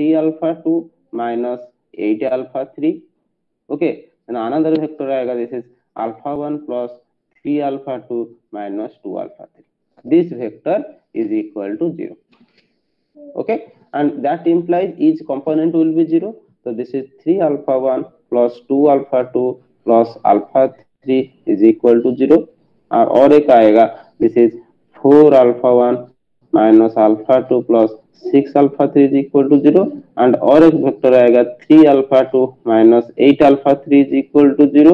3 alpha 2 minus 8 alpha 3. Okay, and another vector आएगा, this is alpha 1 plus 3 alpha 2 minus 2 alpha 3. This vector is equal to 0. Okay, and that implies each component will be 0. So this is 3 alpha 1 plus 2 alpha 2 plus alpha 3 is equal to 0. और एक आएगा, this is 4 alpha 1 minus alpha 2 plus 6 alpha 3 is equal to 0. and और एक vector आएगा 3 alpha 2 minus 8 alpha 3 is equal to 0.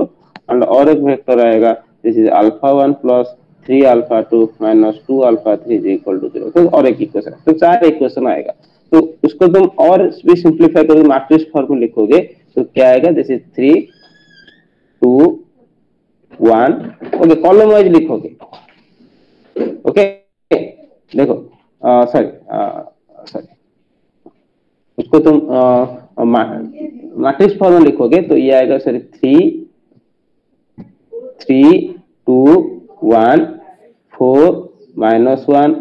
and और एक vector आएगा, this is alpha 1 plus 3 alpha 2 minus 2 alpha 3 is equal to 0. तो और एक इक्वेशन, तो 4 इक्वेशन आएगा. तो उसको तुम और भी सिंप्लीफाई करोगे, मैट्रिक्स फॉर्म में लिखोगे तो क्या आएगा, this is 3 2 1. Okay, column wise लिखोगे. ओके, देखो सॉरी उसको तुम मैट्रिक्स फॉर्म में लिखोगे तो ये आएगा, sorry 3 2 1 4 minus 1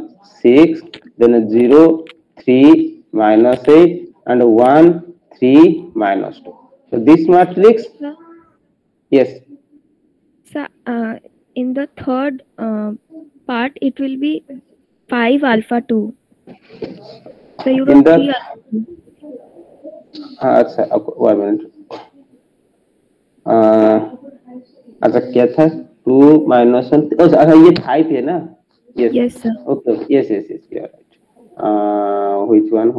6, then 0 3 minus 8 and 1 3 minus 2. So this matrix, sir, yes sir, in the third part it will be 5 alpha 2. So you wrote 3 alpha 2. अच्छा, आपको 1 मिनट. अच्छा क्या था, 2 minus 1, अच्छा ये 5 है ना. Yes sir. Okay, yes you are right. Which one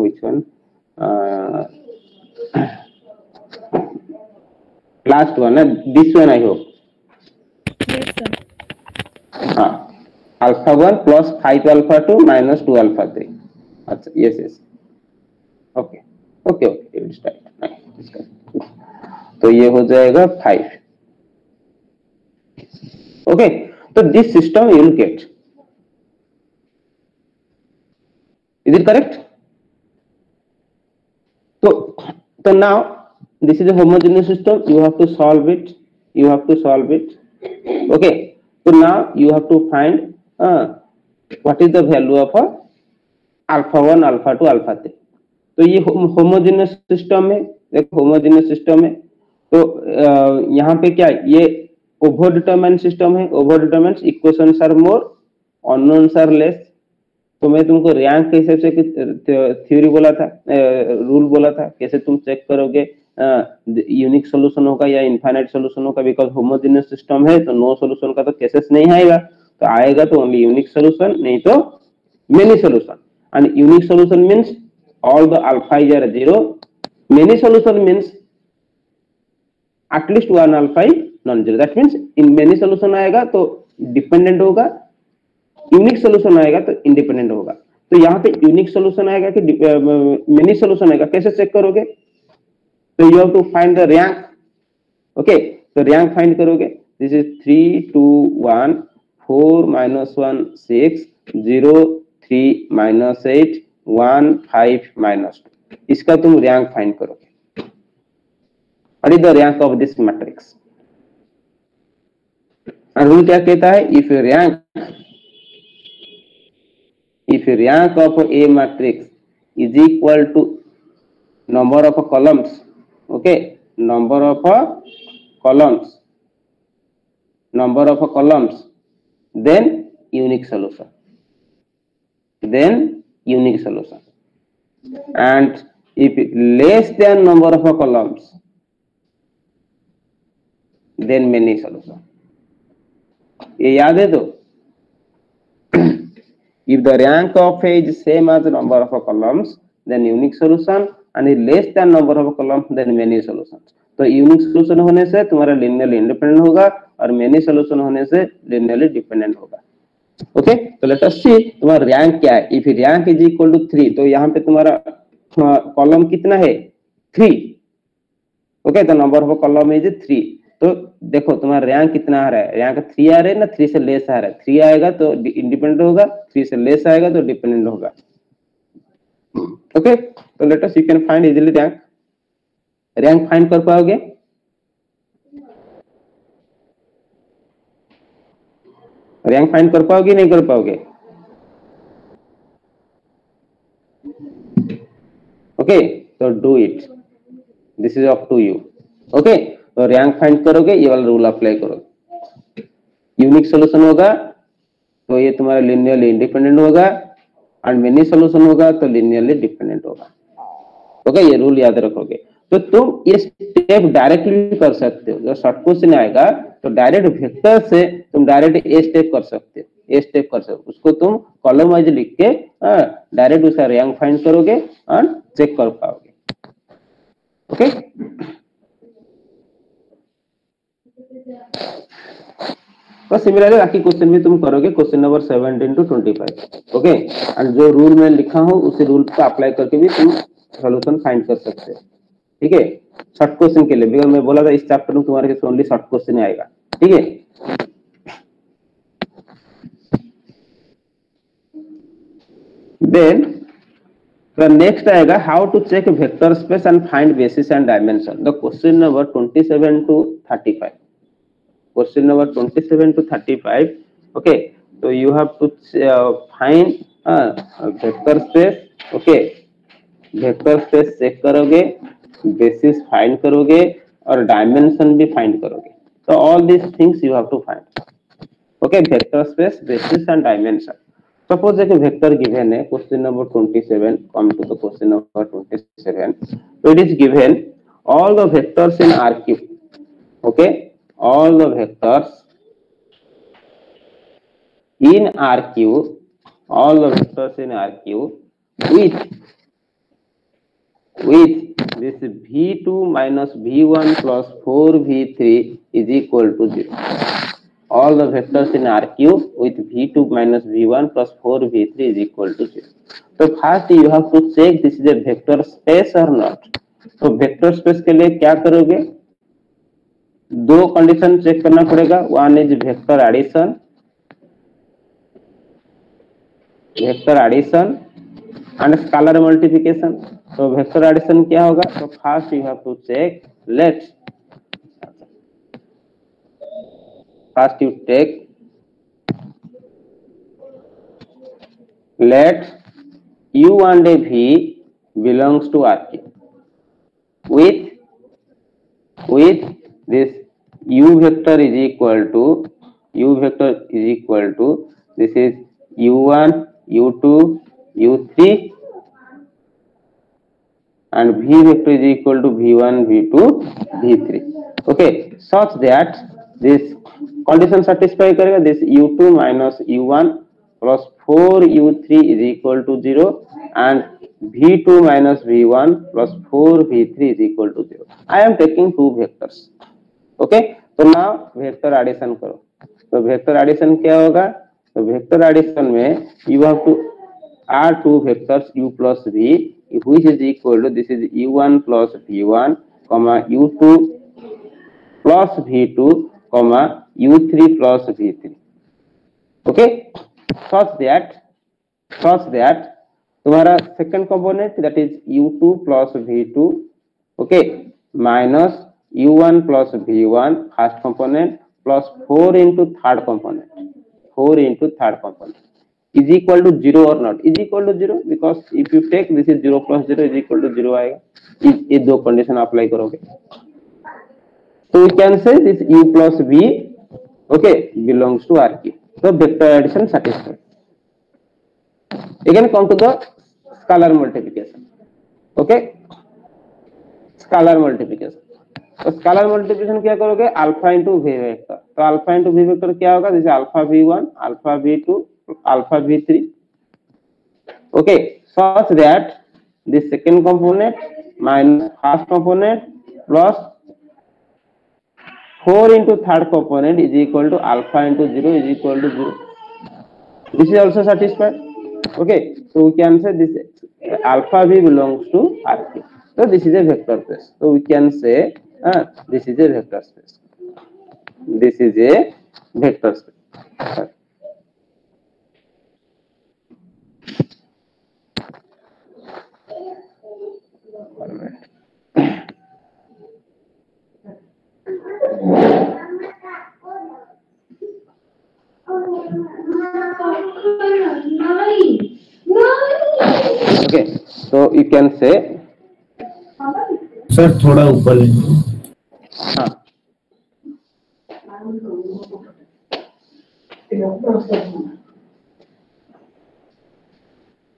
last one, this one I hope. Yes sir. Alpha 1 plus 5 alpha 2 minus 2 alpha 3. अच्छा, yes. Okay, it will start. तो ये हो जाएगा 5. Okay, so this system you will get. Is it correct? So now this is a homogeneous system. You have to solve it. Okay. So now you have to find what is the value of alpha 1, alpha 2, alpha 3. तो ये homogeneous system है. देखो homogeneous system है तो यहाँ पे क्या, ये ओवर डिटरमाइंड सिस्टम है. Over determined, equations are more, unknowns are less. तो मैं तुमको रैंक के हिसाब से थ्योरी बोला था, रूल बोला था, कैसे तुम चेक करोगे यूनिक सोल्यूशन होगा या इनफाइनाइट सोल्यूशन होगा. बिकॉज होमोजेनियस सिस्टम है तो नो सोल्यूशन का तो केसेस नहीं आएगा. तो आएगा तो ओनली यूनिक सोल्यूशन, नहीं तो many solution. And unique solution means all the alpha is 0. Many solution means at least one alpha is non-zero. That means in many solution आएगा तो डिपेंडेंट होगा, यूनिक सोल्यूशन आएगा तो इंडिपेंडेंट होगा. तो यहाँ पे यूनिक सोल्यूशन आएगा कि मेनी सोल्यूशन आएगा, कैसे चेक करोगे? तो you have to find the rank. Okay, तो रैंक फाइंड करोगे. This is 3 2 1 4 minus 1 6 0 3 minus 8 1 5 minus 2. इसका तुम रैंक फाइंड करोगे. What is the rank of this matrix? Rule क्या कहता है? If rank of a matrix is equal to number of columns. Okay, number of columns, then unique solution. And if less than number of columns, then many solution. ये याद है तो? If the rank of A is same as the number of columns, then unique solution, and if less than number of columns, then many solutions. तो unique solution होने से तुम्हारा linearly independent होगा और मेनी सोल्यूशन होने से linearly dependent होगा. Okay, तो लेट अस सी तुम्हारा रैंक क्या है. If rank is equal to 3, तो यहाँ पे तुम्हारा कॉलम कितना है? 3. ओके, तो नंबर ऑफ कॉलम इज 3. तो देखो तुम्हारा रैंक कितना आ रहा है? रैंक 3 आ रहा है ना, 3 से लेस आ रहा है. 3 आएगा तो इंडिपेंडेंट होगा, 3 से लेस आएगा तो डिपेंडेंट होगा. ओके, तो let us you can find easily rank find कर पाओगे? रैंक फाइंड कर पाओगे नहीं कर पाओगे? ओके, तो do it, this is up to you. Okay, तो रैंक फाइंड करोगे, ये वाला रूल अप्लाई करोगे, यूनिक सोल्यूशन होगा तो ये तुम्हारा लिनियरली इंडिपेंडेंट होगा, और मेनी सोल्यूशन होगा तो लिनियरली डिपेंडेंट होगा। ओके, ये रूल याद रखोगे। तो तुम ये स्टेप डायरेक्टली भी कर सकते हो, जब शॉर्ट क्वेश्चन आएगा तो डायरेक्ट वेक्टर से तुम डायरेक्ट ए स्टेप कर सकते हो, ए स्टेप कर सकते हो, उसको तुम कॉलम वाइज लिख के डायरेक्ट उसका रैंक फाइंड करोगे और चेक कर पाओगे। ओके, तो सिमिलरली बाकी क्वेश्चन भी तुम करोगे, question number 17 to 25। Okay, and जो रूल में लिखा हूं उसी रूल को अप्लाई करके भी तुम सॉल्यूशन फाइंड कर सकते हो। ठीक है, शॉर्ट क्वेश्चन के लिए, बिकॉज मैं बोला था इस चैप्टर में तुम्हारे केस ओनली शॉर्ट क्वेश्चन आएगा। ठीक है, देन द नेक्स्ट आएगा how to check vector space and find basis and dimension. The question number 27 to 35, question number 27 to 35। okay, so you have to find vector space। okay, vector space check करोगे, basis find करोगे और dimension भी find करोगे। तो all this things you have to find. Okay, vector space, basis and dimension. Suppose एक vector given है, question number 27, come to the question number 27। so it is given all the vectors in RQ। okay, all the vectors in RQ, all the vectors in RQ with this V2 minus V1 plus 4V3 is equal to 0। all the vectors in RQ with V2 minus V1 plus 4V3 is equal to 0। तो first you have to check this is a vector space और not. तो vector space के लिए क्या करोगे, दो condition check करना पड़ेगा, one is vector addition and scalar multiplication. तो वेक्टर एडिशन क्या होगा, तो first you have to check, first you take let u and a v belongs to RQ with this u vector is equal to this is u1 u2 u3 and v vector is equal to v1 v2 v3। okay, such that this condition satisfy करेगा, this u2 minus u1 plus 4u3 is equal to 0 and v2 minus v1 plus 4v3 is equal to 0। I am taking two vectors। okay, तो now vector addition करो। तो vector addition क्या होगा, तो vector addition में you have to add two vectors u plus v which is equal to this is u1 plus v1 comma u2 plus v2 comma u3 plus v3। okay, such that तुम्हारा second component that is u2 plus v2 okay minus u1 plus v1 first component plus 4 into third component is equal to 0 or not, is equal to 0 because if you take this is 0 plus 0 is equal to 0 आएगा। ये दो condition apply करोगे तो we can say this u plus v okay belongs to RQ। so vector addition satisfied। again come to the scalar multiplication। okay, scalar multiplication। तो scalar multiplication क्या करोगे, alpha into V vector. तो alpha into V vector क्या होगा, जैसे alpha v1 alpha v2 alpha v3। Okay, such that the second component minus first component plus 4 into third component is equal to alpha into 0 is equal to 0। this is also satisfied। okay, so we can say this alpha v belongs to RQ। so this is a vector space। so we can say this is a vector space, this is a vector space। okay, so you can say sir थोड़ा ऊपर लेंगे। हाँ,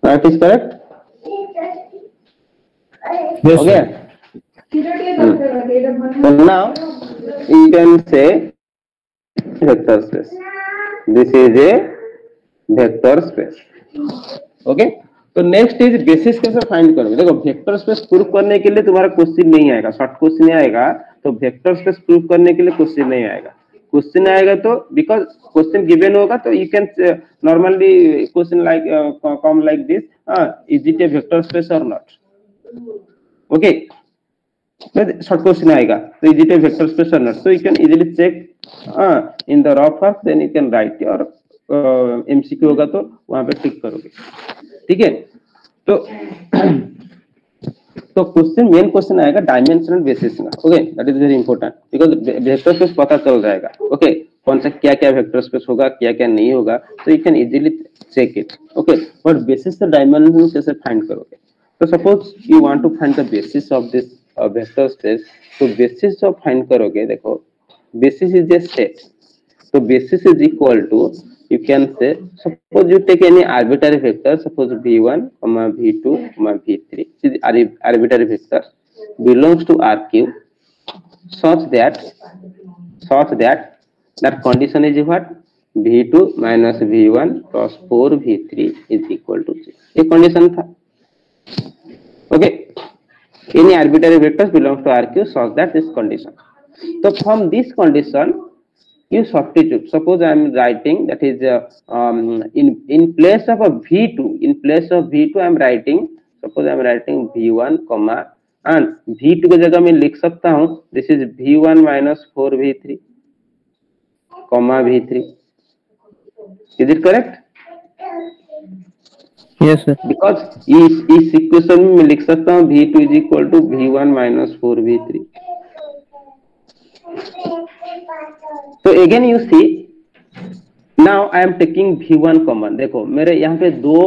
that is correct. Yes, Okay. So now you can say vector space. This is a vector space. Okay, तो next is basis कैसे find करोगे। देखो vector space prove करने के लिए तुम्हारा क्वेश्चन नहीं आएगा, शॉर्ट क्वेश्चन आएगा, तो वेक्टर स्पेस प्रूव करने के लिए क्वेश्चन नहीं आएगा। क्वेश्चन आएगा तो बिकॉज क्वेश्चन गिवन होगा तो you can normally question like come like this, is it a vector space और नॉट। ओके, शॉर्ट क्वेश्चन आएगा तो is it a vector space और not, so you can easily check in the row form, then you can write और MCQ होगा तो वहां पे tick करोगे। ठीक है, तो क्वेश्चन मेन क्वेश्चन आएगा डायमेंशनल बेसिस में। Okay, that is very important because vector space पता चल जाएगा। ओके, कौन सा क्या क्या वेक्टर स्पेस होगा, क्या क्या नहीं होगा, तो you can easily check it. Okay, but basis से डायमेंशन कैसे फाइंड करोगे। तो suppose you want to find the basis of this vector space, तो बेसिस ऑफ फाइंड करोगे। देखो basis is a set, so basis is equal to, you can say, suppose you take any arbitrary vector, suppose v1 comma v2 comma v3 is arbitrary vector belongs to rq such that that condition is what, v2 minus v1 plus 4v3 is equal to 0। ये condition था। okay, any arbitrary vectors belongs to rq such that this condition, so from this condition you substitute। suppose I am writing that is in place of a v2, in place of v2 I am writing, suppose I am writing v1 comma and v2 की जगह मैं लिख सकता हूँ this is v1 minus 4v3 comma v3। is it correct? yes sir, because इस equation में मैं लिख सकता हूँ v2 is equal to v1 minus 4v3। So again you see, now I am taking v1 common। देखो मेरे यहाँ पे दो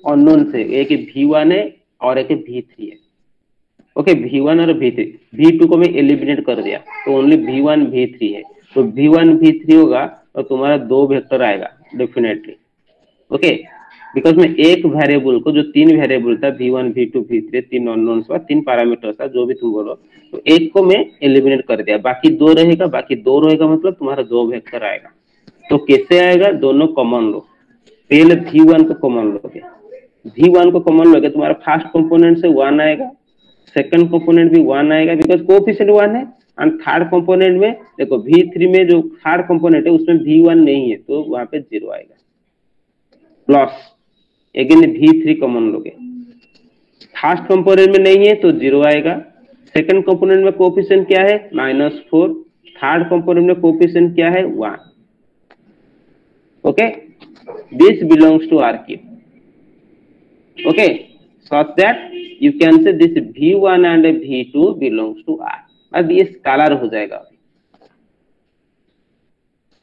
अननोन से, एक v1 है और एक v3 है। ओके, v1 और v3, v2 को मैं एलिमिनेट कर दिया तो ओनली v1 v3 है, तो v1 v3 होगा तो तुम्हारा दो वेक्टर आएगा डेफिनेटली। ओके, बिकॉज में एक वेरिएबल को, जो तीन वेरिएबल था v1 v2 v3, तीन अननोन्स था, तीन पैरामीटर्स था, जो भी तुम बोलो, तो एक को मैं एलिमिनेट कर दिया, बाकी दो रहेगा, बाकी दो रहेगा मतलब तुम्हारा दो वेक्टर आएगा। तो कैसे आएगा, दोनों कॉमन लो, पहले v1 को कॉमन लोगे, v1 को कॉमन लोगे, तुम्हारा फर्स्ट कंपोनेंट से 1 आएगा, सेकंड कंपोनेंट भी 1 आएगा बिकॉज कोएफिशिएंट 1 है, एंड थर्ड कंपोनेंट में देखो v3 में जो थर्ड कंपोनेंट है उसमें v1 नहीं है तो वहां पे 0 आएगा, प्लस अगेन v3 कॉमन लोगे, फर्स्ट कंपोनेंट में नहीं है तो 0 आएगा, सेकंड कंपोनेंट में कोएफिशिएंट क्या है -4, थर्ड कंपोनेंट में कोएफिशिएंट क्या है 1। ओके, दिस बिलोंग्स टू rq। ओके, such that you can say this v1 and v2 belongs to r। अब ये स्केलर हो जाएगा,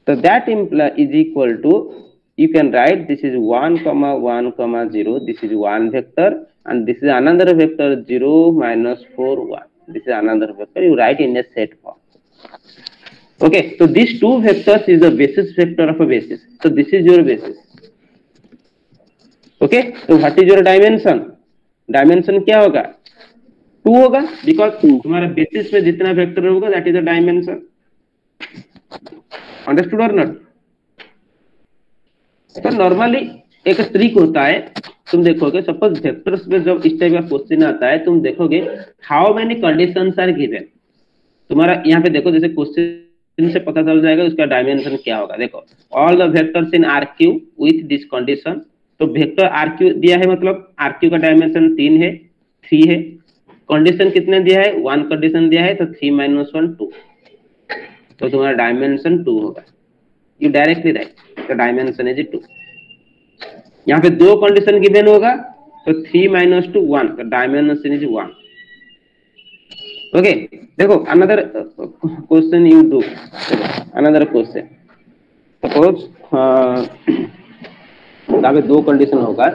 तो that is equal to, you can write this is 1 comma 1 comma 0, this is one vector and this is another vector 0 minus 4 1, this is another vector, you write in a set form। okay, so these two vectors is the basis vector of a basis, so this is your basis। okay, so what is your dimension, dimension क्या होगा 2 होगा, because तुम्हारा basis में जितना vector होगा that is the dimension. Understood और not? तो normally एक ट्रिक होता है, तुम देखोगे सपोज वेक्टर्स में जब इस टाइप का क्वेश्चन आता है तुम देखोगे how many conditions are given. तुम्हारा यहाँ पे देखो जैसे क्वेश्चन से पता चल जाएगा उसका डायमेंशन क्या होगा। देखो all the vectors in RQ with this condition, तो वेक्टर RQ दिया है मतलब RQ का डायमेंशन 3 है, 3 है, कंडीशन कितने दिया है 1 कंडीशन दिया है तो 3 - 1 2, तो तुम्हारा डायमेंशन 2 होगा। You directly right the dimension is 2। यहाँ पे दो कंडीशन गिवन होगा तो 3 - 2 1, तो डायमेंशन इज 1। ओके, देखो another question you do, another question suppose यहाँ पे दो कंडीशन होगा,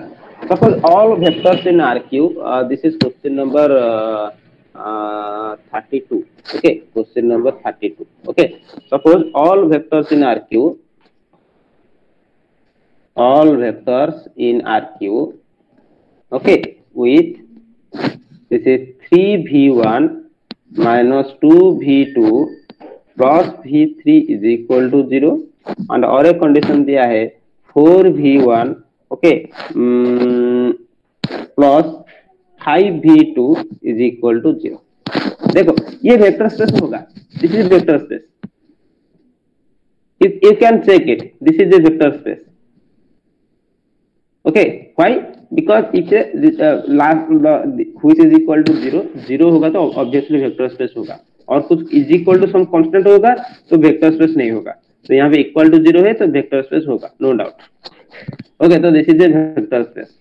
suppose all vectors in RQ, this is question number 32. Okay, question number 32. Okay, suppose all vectors in RQ, okay, with this is 3v1 minus 2v2 plus v3 is equal to 0 and और एक condition दिया है 4v1 okay plus 5v2 is equal to 0. देखो ये vector space होगा, this is vector space. If you can check it, this is a vector space. Okay, why? Because if which is equal to 0, 0 होगा तो obviously vector space होगा, और कुछ is equal to some constant होगा तो vector space नहीं होगा. तो यहाँ पे equal to 0 है तो वेक्टर स्पेस होगा, no doubt. Okay, तो this is a vector space.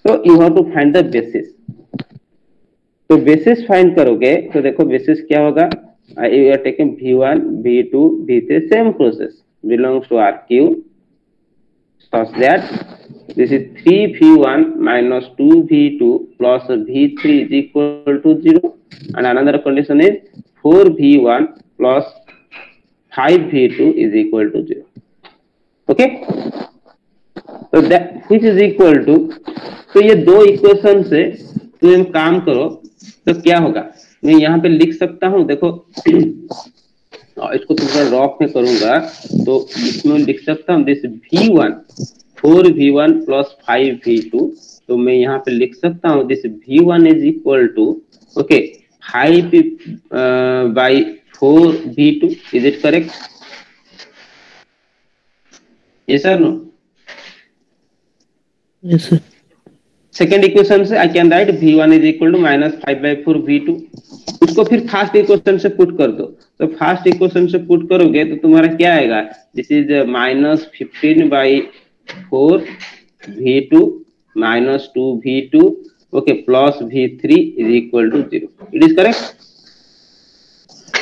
So you have to find the basis. तो बेसिस फाइंड करोगे तो देखो बेसिस क्या होगा, you are taking v1 v2 v3 same process belongs to RQ such that this is 3v1 minus 2v2 plus v3 is equal to 0 and another condition is 4v1 plus 5v2 is equal to 0. Okay, so that which is equal to, तो ये दो equation से तुम काम करो तो क्या होगा, मैं यहाँ पे लिख सकता हूँ. देखो इसको थोड़ा रॉक में करूंगा तो इसमें लिख सकता हूँ this v1 4v1 plus 5v2. तो मैं यहाँ पे लिख सकता हूँ this v1 is equal to okay 5 by 4v2. Is it correct? Yes or no? Yes, sir. Second equation से I can write v1 is equal to minus 5 by 4 v2. उसको फिर फर्स्ट इक्वेशन से पुट कर दो. तो first equation से put करोगे तो तुम्हारा क्या आएगा, this is minus 15 by 4 v2 minus 2 v2 okay plus v3 is equal to 0. It is correct.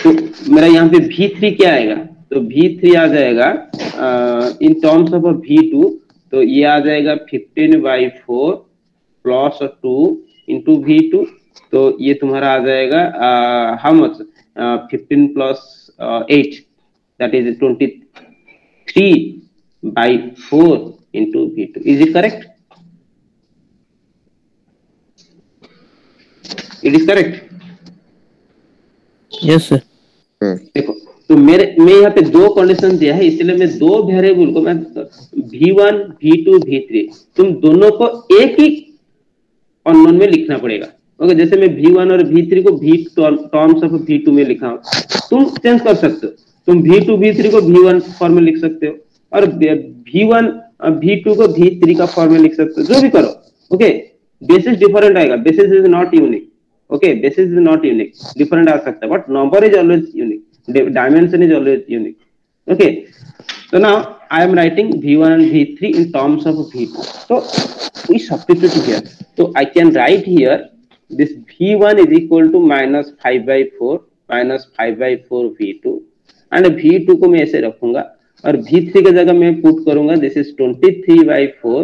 तो मेरा यहाँ पे v3 क्या आएगा, तो v3 आ जाएगा इन टर्म्स ऑफ v2, तो ये आ जाएगा 15 बाई 4 प्लस 2 इंटू v2. तो ये तुम्हारा आ जाएगा how much 15 plus 8 that is 23 by 4 into v2. Is it correct? It is correct. Yes, sir. देखो तो मैं यहाँ पे दो कंडीशन दिया है, इसलिए मैं दो वेरिएबल को मैं v1 v2 v3 तुम दोनों को एक ही अननोन में लिखना पड़ेगा. ओके, जैसे मैं v1 और v3 को v टर्म्स ऑफ v2 में लिखा हूं, तुम चेंज कर सकते हो. तुम v2 v3 को v1 फॉर्म में लिख सकते हो और v1 v2 को v3 का फॉर्म में लिख सकते हो, जो भी करो. ओके, बेसिस डिफरेंट आएगा, basis is not unique. Okay, basis is not unique, different आ सकता है but number is always unique, dimension is always unique. Okay, so now I am writing v1 and v3 in terms of v2. So we substitute here, so I can write here this v1 is equal to minus 5 by 4 minus 5 by 4 v2 and v2 को मैं ऐसे रखूंगा और v3 की जगह मैं put करूंगा this is 23 by 4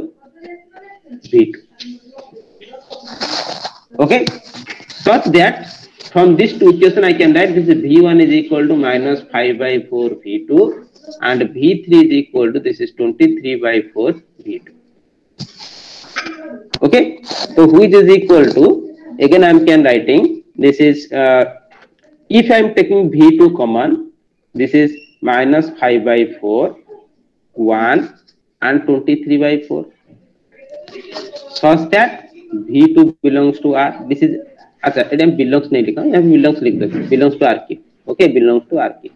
v2. Okay, such that from this two equation I can write this v1 is equal to minus 5 by 4 v2 and v3 is equal to this is 23 by 4 v2. Okay, so which is equal to, again I can writing this is if I am taking v2 common, this is minus 5 by 4 1 and 23 by 4 such that v2 belongs to R. This is अच्छा इधर belongs नहीं लिखा, यहाँ belongs लिख दो, belongs to RQ. Okay, belongs to RQ.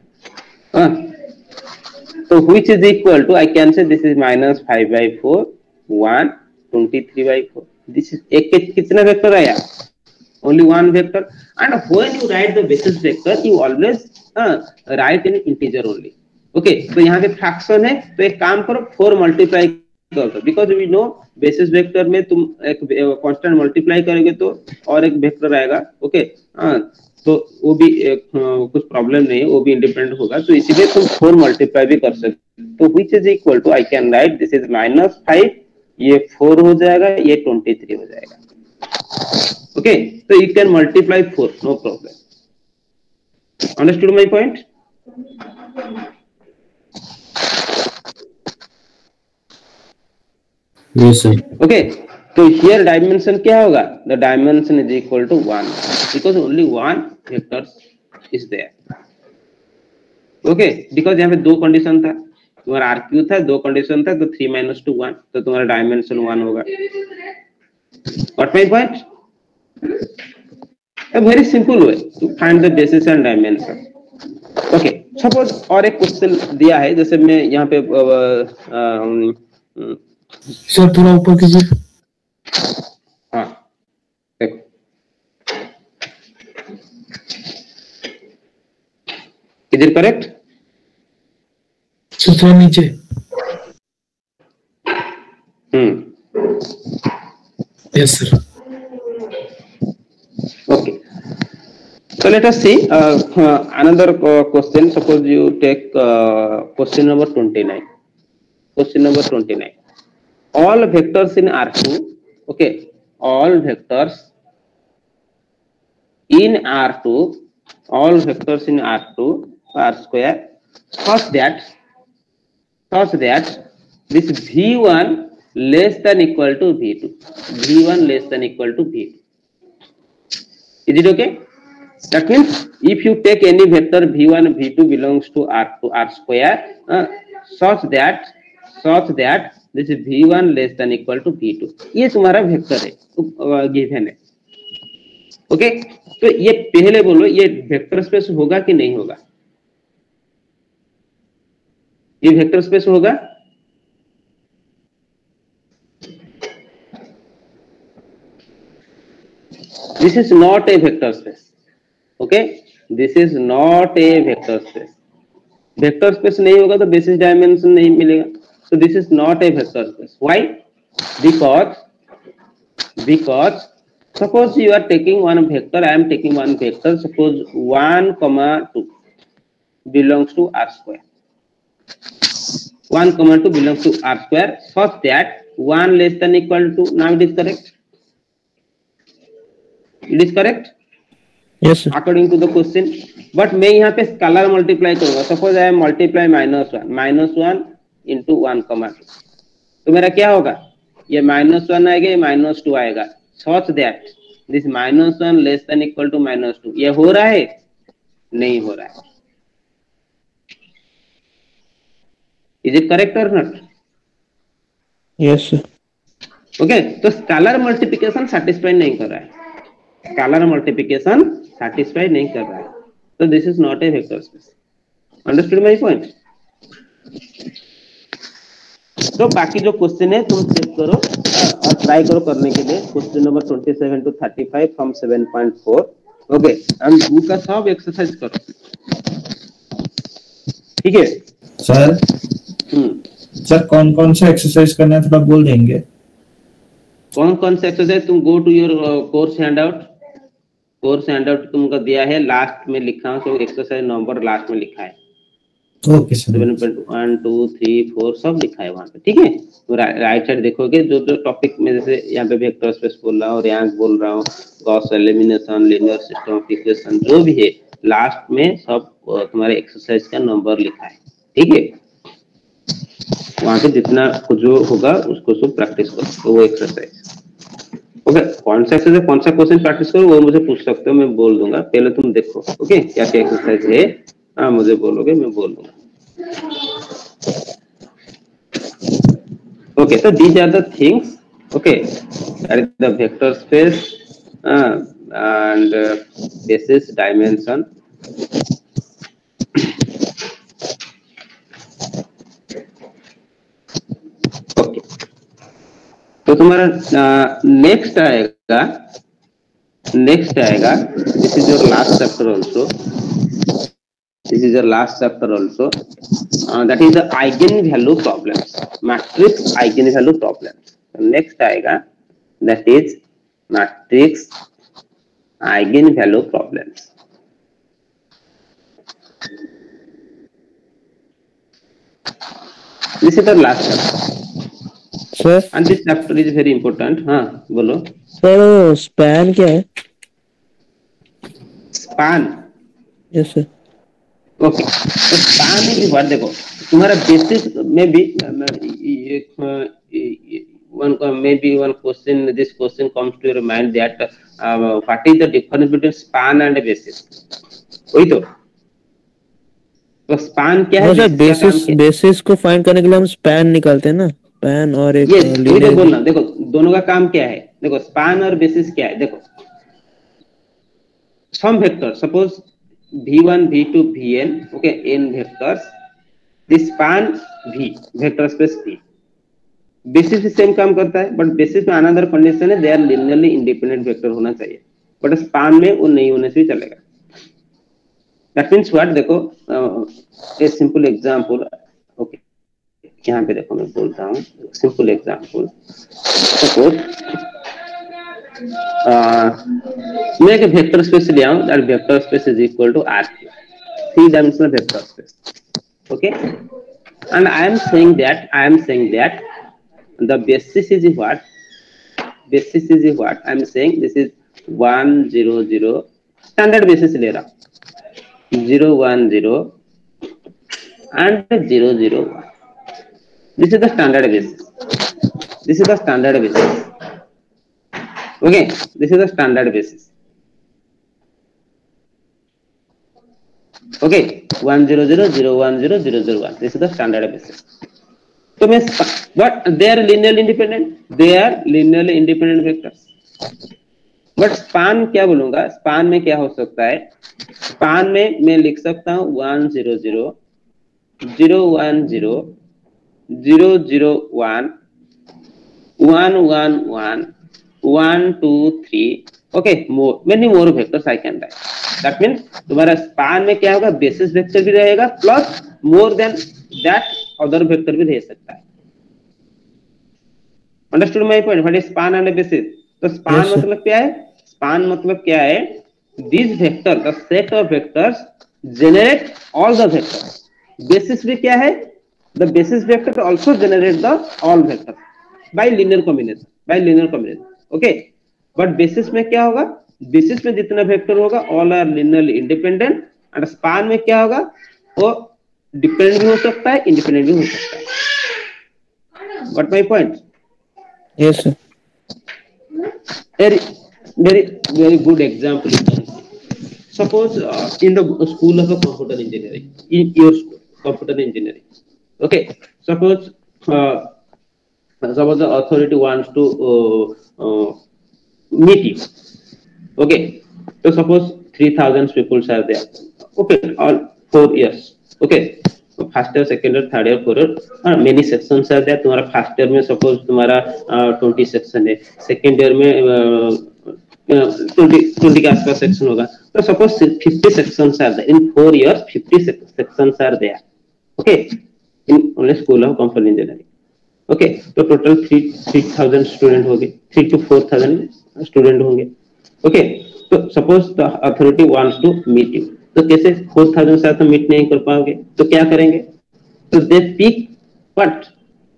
तो which is equal to I can say this is minus 5 by 4 1 23 by 4. This is एक कितना वेक्टर आया, only one vector. And when you write the basis vector you always write in integer only. Okay, तो यहाँ पे fraction है तो एक काम करो 4 मल्टीप्लाई कर दो, because we know basis vector में तुम एक कांस्टेंट मल्टीप्लाई करोगे तो और एक वेक्टर आएगा. ओके, तो वो भी कुछ प्रॉब्लम नहीं है, वो भी इंडिपेंडेंट होगा, तो इसीलिए तुम 4 मल्टीप्लाई भी कर सकते. तो which is equal to I can write this is -5, ये 4 हो जाएगा, ये 23 हो जाएगा. Okay, so you can multiply 4, no problem. Understood my point? Yes, sir. Okay, so here dimension क्या होगा? The dimension is equal to 1 because only one vector is there. Okay, because यहाँ पे दो कंडीशन था, तुम्हारा RQ था, दो condition था, तो 3 - 2 1, तो तुम्हारा डायमेंशन 1 होगा. Got my point? A very simple way to find the basis and dimension. Okay, suppose और एक क्वेश्चन दिया है, जैसे मैं यहाँ पे सर थोड़ा ऊपर कीजिए. हाँ देखो, is it correct? सर थोड़ा नीचे. Yes, sir. Okay. So let us see another question. Suppose you take question number 29. Question number 29. All vectors in R2. Okay. All vectors in R2. All vectors in R2 R square such that this V1 less than equal to V2. V1 less than equal to V2. Is it okay? That means if you take any vector V1, V2 belongs to R square, such that this is V1 less than equal to V2. ये तुम्हारा vector है, given है. Okay, तो ये पहले बोलो, ये vector space होगा कि नहीं होगा? ये वेक्टर स्पेस होगा? This is not a vector space. Okay, this is not a vector space. Vector space नहीं होगा तो basis dimension नहीं मिलेगा. So this is not a vector space. Why? Because suppose you are taking one vector, I am taking one vector. Suppose 1, 2 belongs to R square. 1, 2 belongs to R square such that 1 less than equal to. Now it is correct. It is correct. Yes, sir. According to the question, but मैं यहाँ पे scalar multiply करूंगा. Suppose I multiply -1 into 1, 2, तो मेरा क्या होगा? ये -1 आएगा, ये -2 आएगा. Such that this -1 less than equal to -2. ये हो रहा है? नहीं हो रहा है. Is it correct or not? Yes, sir. Okay, तो स्केलर मल्टीप्लिकेशन सेटिस्फाई नहीं कर रहा है. स्केलर मल्टीप्लिकेशन satisfy नहीं कर रहा है, तो this is not a vector space. Understood my point? तो बाकी जो क्वेश्चन है तुम चेक करो और ट्राई करो करने के लिए. Question number 27 to 35 from 7.4. Okay, and book का सब एक्सरसाइज करो. ठीक है सर? सर कौन कौन सा एक्सरसाइज करना है थोड़ा बोल देंगे? कौन कौन सा एक्सरसाइज? तुम go to your course handout. Course handout तुमको दिया है, लास्ट में लिखा हूं, तो एक्सरसाइज नंबर लास्ट में लिखा है. Okay sir. 7.1 2 3 4 सब लिखा है वहां पे. ठीक है, तो राइट साइड देखोगे जो जो टॉपिक में, जैसे यहाँ पे वेक्टर स्पेस बोल रहा हूँ, रैंक बोल रहा हूँ, Gauss elimination, linear system of equation, जो भी है लास्ट में सब तुम्हारे एक्सरसाइज का नंबर लिखा है. ठीक है, वहां पे जितना जो होगा उसको सब प्रैक्टिस करो. तो वो एक्सरसाइज ओके. कौन सा एक्सरसाइज, कौन सा क्वेश्चन प्रैक्टिस करो वो मुझे पूछ सकते हो, मैं बोल दूंगा. पहले तुम देखो. ओके, क्या क्या एक्सरसाइज है, हाँ मुझे बोलोगे, मैं बोल दूंगा. ओके, तो these are the things. Okay, that is the vector space and basis dimension. Okay, तो तुम्हारा नेक्स्ट आएगा. This is your last chapter also. This is your last chapter also. That is the eigenvalue problems, matrix eigenvalue problems. Next आएगा, that is matrix eigenvalue problems. This is the last chapter. Sir and this chapter is very important. हाँ बोलो. Sir span क्या है? Span. Yes sir. Okay, तो span is what, देखो तुम्हारा basis में भी one question, this question comes to your mind that what is the difference between span and basis? वही तो स्पैन क्या है? हाँ सर, बेसिस को फाइंड करने के लिए हम स्पैन निकालते हैं ना, स्पैन और एक वही तो बोलना. देखो दोनों का काम क्या है. देखो स्पैन और बेसिस क्या है. देखो some vector, suppose v1 v2 vn, okay, n vectors, this span v vector space v. Basis भी सेम काम करता है, बट बेसिस में अनदर कंडीशन है, they are linearly independent vector होना चाहिए, बट स्पैन में वो नहीं होने से भी चलेगा. दैट मींस व्हाट, देखो ए सिंपल एग्जांपल. ओके, यहाँ पे देखो मैं बोलता हूँ सिंपल एग्जांपल. सपोज मैं एक वेक्टर स्पेस ले आऊं, that vector space is equal to R, 3-dimensional vector space. Okay, and I am saying that the basis is what? Basis is what? I am saying this is 1 0 0, standard basis ले रहा, 0 1 0 and 0 0 1. This is the standard basis. This is the standard basis. Okay, this is the standard basis. Okay, 1 0 0 0 1 0 0 0 1. This is the standard basis. तो मैं, but they are linearly independent. They are linearly independent vectors. But span क्या बोलूंगा? Span में क्या हो सकता है? Span में मैं लिख सकता हूँ 1 0 0 0 1 0 0 0 1 1 1 1 1 2 3. Okay, many more vectors I can write. That means तुम्हारा span में क्या होगा? Basis vector भी रहेगा, plus more than that other vector भी दे सकता है. Understood my point? What is span and basis? तो स्पैन मतलब क्या है? स्पैन मतलब क्या है? This vector, the set of vectors generate all the vectors. Basis भी क्या है? The basis vector also generate the all vectors by linear combination. Okay, but basis में क्या होगा? बेसिस में जितना वेक्टर होगा all are linearly independent, and span में क्या होगा? वो डिपेंडेंट भी हो सकता है, इंडिपेंडेंट भी हो सकता है. What my point? Yes sir. very good example. Suppose in the school of a computer engineering, in your school computer engineering, okay, suppose the authority wants to meet you. Okay, so suppose 3,000 people are there. Okay, all 4 years. Okay, first year, second year, third year, fourth year, many sections are there. तुम्हारा first year में suppose तुम्हारा 20 section है, second year में 20 के आसपास section होगा. तो suppose 50 sections are there in 4 years. 50 sections are there. Okay, in only school of computer engineering. Okay, तो टोटल 3,000 स्टूडेंट होंगे, 3 to 4,000 स्टूडेंट होंगे. ओके, तो suppose the authority wants to meet you. तो कैसे 4,000 साथ तो मीट नहीं कर पाओगे, तो क्या करेंगे? तो they pick but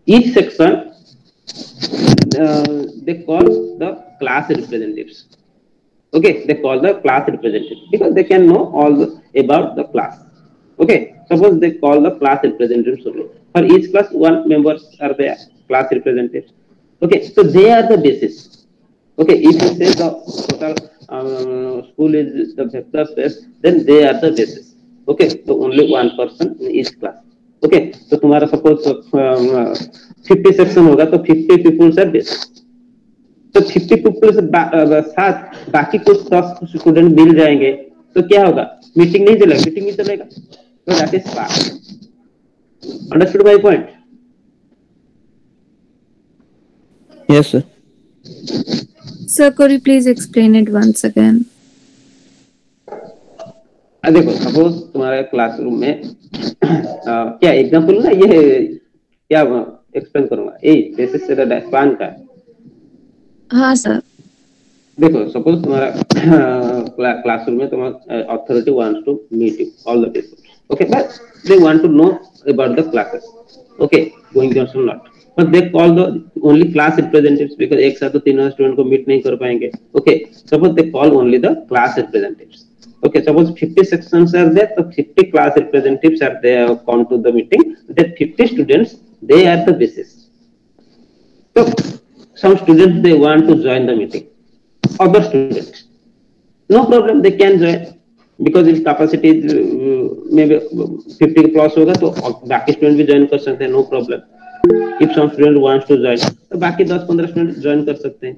each section they call the class representatives. Okay, they call the class representative because they can know all about the class. Okay, suppose they call the class representatives only. For each class, 1 members are there, class representatives. Okay, so they are the basis. Okay, if you say the total school is the vector space, then they are the basis. Okay, so only one person in each class. Okay, तो तुम्हारा suppose 50 section होगा, तो 50 people are basis. तो 50 people से साथ बाकी कुछ 10 student मिल जाएंगे, तो क्या होगा? मीटिंग नहीं चलेगा, मीटिंग नहीं चलेगा. तो that is span. Understood my point? Yes sir. Sir, could you please explain it once again? देखो सपोज तुम्हारे क्लासरूम में क्या एग्जांपल ना, ये क्या एक्सप्लेन करूंगा. ए बेसिस से स्पैन का. हाँ सर. देखो सपोज तुम्हारा क्लासरूम में तुम्हारा authority wants to meet you all the people. Okay, but they want to know about the classes. Okay, going on or not. but they call the only class representatives because एक साथ तो तीनों student को meet नहीं कर पाएंगे. Okay, suppose they call only the class representatives. Okay, suppose 50 sections are there, so 50 class representatives are there come to the meeting. That 50 students, they are the basis. So some students they want to join the meeting. Other students, no problem, they can join because if capacity is maybe 50 plus होगा तो बाकी student भी join कर सकते हैं, no problem. If some student wants to join, तो बाकी 10-15 student join कर सकते हैं.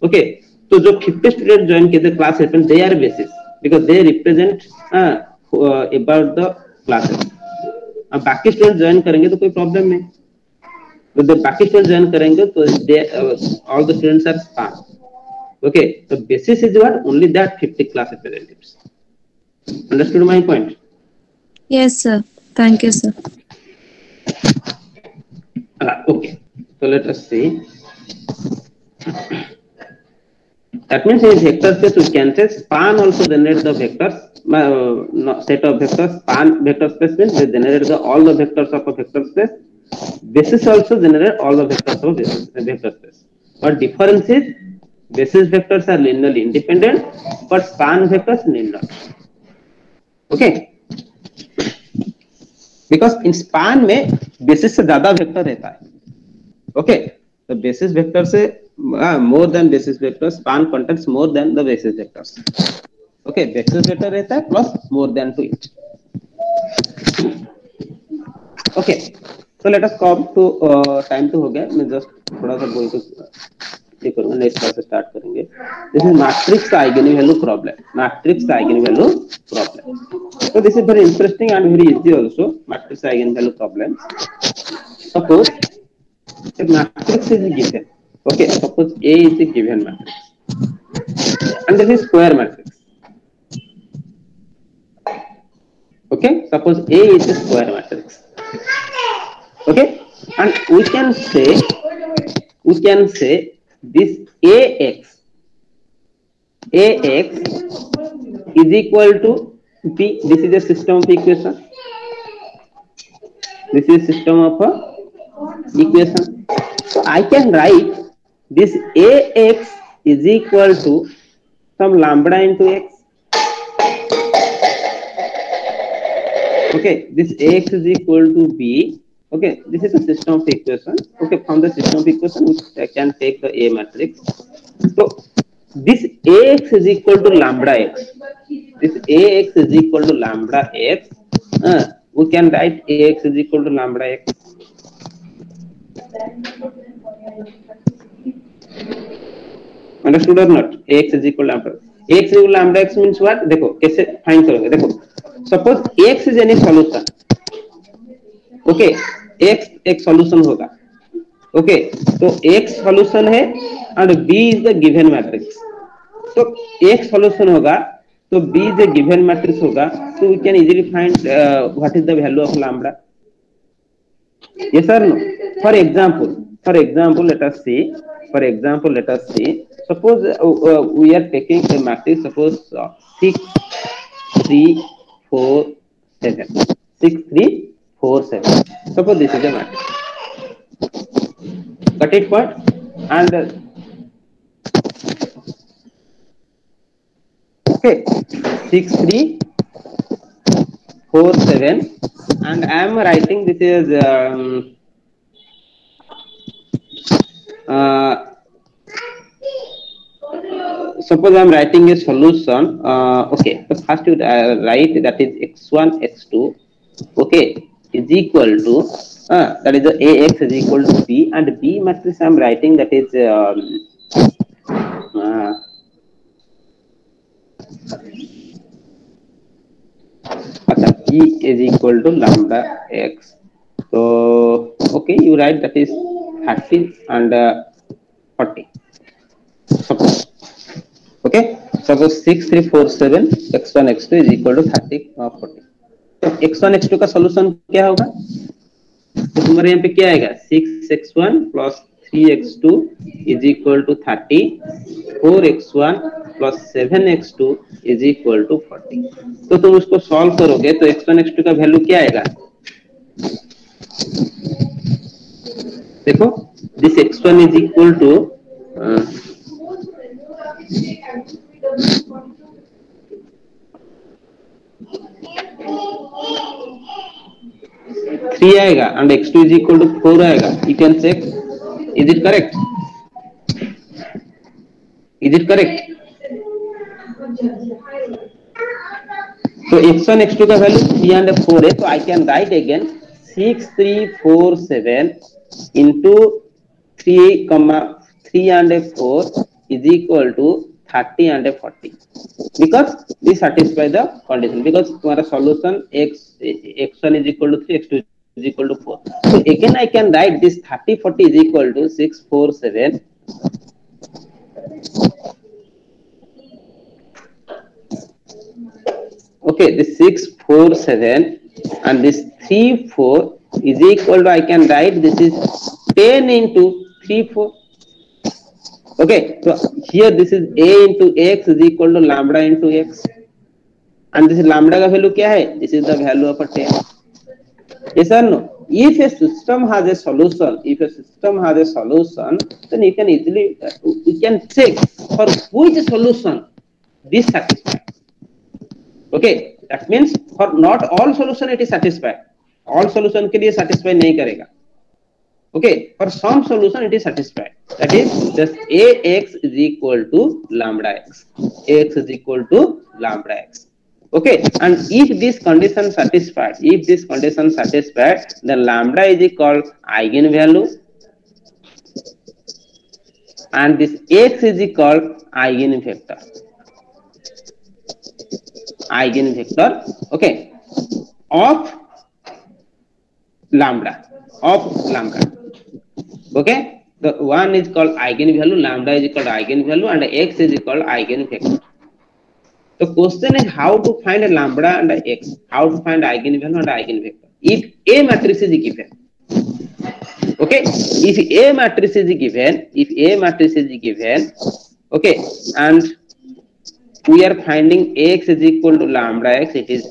Okay, तो जो 50 स्टूडेंट ज्वाइन किए थे class represent, they are basis because they represent about the classes. अब बाकी स्टूडेंट ज्वाइन करेंगे तो कोई प्रॉब्लम नहीं. तो जब बाकी स्टूडेंट ज्वाइन करेंगे तो all the students are span. Okay, so basis is what? Only that 50 class representatives. Understood my point? Yes, sir. Thank you, sir. Okay, so let us see. That means in vector space we can say span also generate the vectors, set of vectors. Span vector space means they generate all the vectors of a vector space. Basis also generate all the vectors of a vector space. But difference is basis vectors are linearly independent, but span vectors need not. Okay, because in span में basis से ज्यादा vector रहता है. Okay, the basis vector से more than basis vector, span contains more than the basis vectors. Okay, basis vector रहता है plus more than to it. Okay, so let us come to time तो हो गया. मैं just थोड़ा सा बोल के ये करूँगा, नेक्स्ट क्लास से स्टार्ट करेंगे. This is matrix eigen value problem. Matrix eigen value problem. So this is very interesting and very easy also. Matrix eigenvalue problem. Suppose a matrix is given. Okay, suppose A is a given matrix and this is square matrix. Okay, suppose A is a square matrix. Okay, and we can say this AX is equal to P. This is a system of equation. This is system of equation. So I can write this AX is equal to some lambda into X. Okay, this AX is equal to B. Okay, this is a system of equation. Okay, from the system of equation we can take the A matrix. So this AX is equal to lambda X. This AX is equal to lambda X. We can write AX is equal to lambda X. Understood or not? AX is equal to lambda. AX is equal to lambda X means what? देखो कैसे find करोगे. देखो suppose X is any solution. Okay, X एक solution होगा. Okay, तो X solution है and B is the given matrix. तो X solution होगा तो B is a given matrix होगा, so we can easily find what is the value of lambda. Yes or no? For example, let us see. Suppose we are taking a matrix. Suppose 6, 3, 4, 7. 6, 3, 4, 7. Suppose this is a matrix. Got it? What? And okay, 6, 3, 4, 7, and I am writing this is suppose I am writing a solution. Okay, so first you write that is x1, x2. Okay, is equal to that is the AX is equal to B, and B matrix I am writing that is E is equal to lambda X. So okay, you write that is 30 and 40. Suppose okay, suppose 6, 3, 4, 7 x1 x2 is equal to 30 40. तो x1 x2 का solution क्या होगा? तो तुम्हारे यहाँ पे क्या आएगा? 6x1 plus 3x2 is equal to 30. 4x1 plus 7x2 is equal to 40. तो तुम उसको सॉल्व करोगे तो x1 x2 का वैल्यू क्या आएगा? देखो this x1 is equal to 3 आएगा and x2 is equal to 4 आएगा. You can check. Is it correct? Is it correct? So x1 x2 का वैल्यू 3 and 4 है, तो I can write again 6 3 4 7 into 3 and 4 is equal to 30 and 40 because this satisfy the condition because तुम्हारा solution x1 is equal to 3 x2 is equal to 4. So again I can write this 30 40 is equal to 6 4 7. Okay, this 6 4 7 and this 3 4 is equal to, I can write this is 10 into 3 4. Okay, so here this is a into x is equal to lambda into x and this is lambda का value क्या है? This is the value of a 10. Yes or no? If a system has a solution, then you can easily you can check for which solution this satisfies. Okay, that means for not all solution it is satisfied. All solution के लिए satisfy नहीं करेगा. Okay, for some solution it is satisfied. That is just ax is equal to lambda x. Ax is equal to lambda x. Okay, and if this condition satisfied, then lambda is called eigenvalue, and this x is called eigenvector. Okay, of lambda. Okay, the one is called eigenvalue, lambda is called eigenvalue, and x is called eigenvector. The question is how to find a lambda and a x, how to find eigenvalue and eigenvector. If A matrix is given, okay, if A matrix is given, okay, and we are finding x is equal to lambda x, it is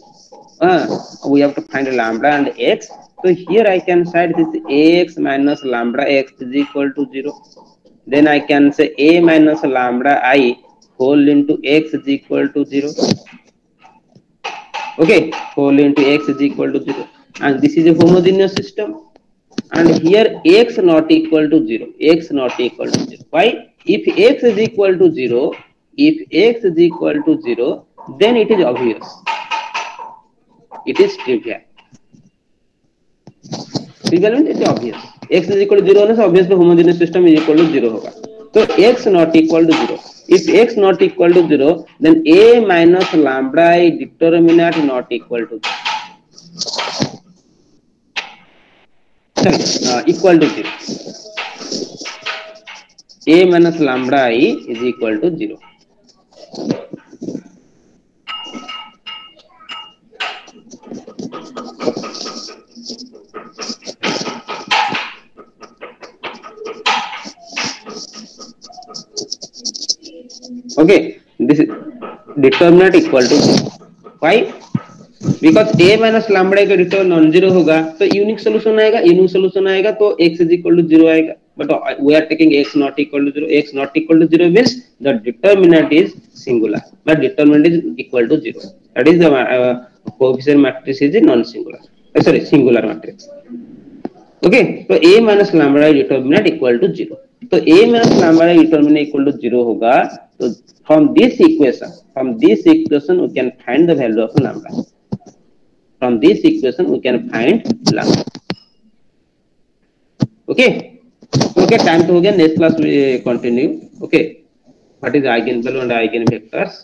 we have to find lambda and x. So here I can cite this ax minus lambda x is equal to 0. Then I can say a minus lambda I whole into x is equal to 0. Okay, whole into x is equal to 0. And this is a homogeneous system. And here x not equal to 0. Why? If x is equal to 0, then it is obvious. It is trivial. Trivial means it is obvious. X is equal to 0 होने से obviously homogeneous system is equal to 0 होगा. So x not equal to 0. If x not equal to 0, then a minus lambda I determinant not equal to 0. Equal to 0. A minus lambda I is equal to 0. Okay, this is determinant equal to 0. Why? Because a minus lambda का determinant non-zero होगा तो unique solution आएगा तो x is equal to 0 आएगा. But we are taking x not equal to 0. X not equal to 0 means the determinant is singular. But determinant is equal to 0. That is the coefficient matrix is non-singular. Singular matrix. Okay, so a minus lambda determinant equal to 0. So a minus lambda determinant equal to 0 होगा. So from this equation we can find the value of lambda. Okay, time to हो गया. Next class we continue. Okay, what is eigenvalue and eigenvectors?